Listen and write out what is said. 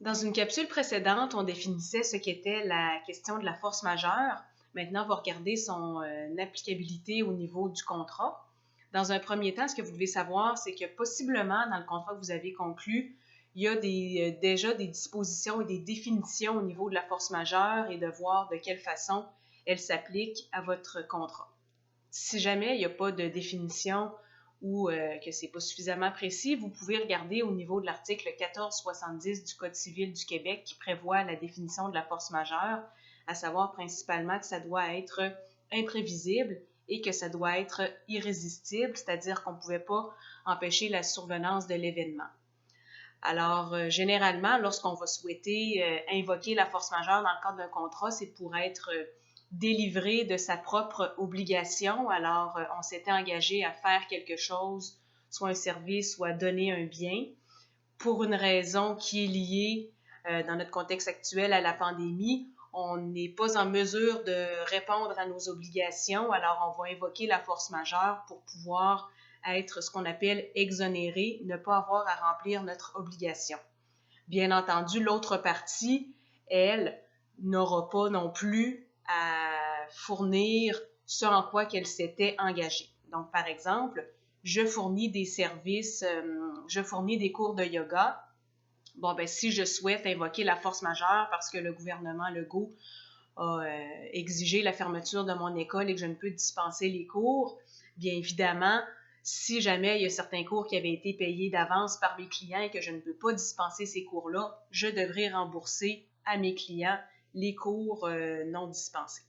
Dans une capsule précédente, on définissait ce qu'était la question de la force majeure. Maintenant, on va regarder son applicabilité au niveau du contrat. Dans un premier temps, ce que vous devez savoir, c'est que possiblement, dans le contrat que vous avez conclu, il y a déjà des dispositions et des définitions au niveau de la force majeure et de voir de quelle façon elle s'applique à votre contrat. Si jamais il n'y a pas de définition ou que ce n'est pas suffisamment précis, vous pouvez regarder au niveau de l'article 1470 du Code civil du Québec qui prévoit la définition de la force majeure, à savoir principalement que ça doit être imprévisible et que ça doit être irrésistible, c'est-à-dire qu'on ne pouvait pas empêcher la survenance de l'événement. Alors, généralement, lorsqu'on va souhaiter invoquer la force majeure dans le cadre d'un contrat, c'est pour être délivré de sa propre obligation. Alors, on s'était engagé à faire quelque chose, soit un service, soit donner un bien, pour une raison qui est liée, dans notre contexte actuel, à la pandémie. On n'est pas en mesure de répondre à nos obligations, alors on va invoquer la force majeure pour pouvoir être ce qu'on appelle exonéré, ne pas avoir à remplir notre obligation. Bien entendu, l'autre partie, elle, n'aura pas non plus à fournir ce en quoi qu'elle s'était engagée. Donc, par exemple, je fournis des services, je fournis des cours de yoga. Bon, ben, si je souhaite invoquer la force majeure parce que le gouvernement Legault a exigé la fermeture de mon école et que je ne peux dispenser les cours, bien évidemment, si jamais il y a certains cours qui avaient été payés d'avance par mes clients et que je ne peux pas dispenser ces cours-là, je devrais rembourser à mes clients les cours non dispensés.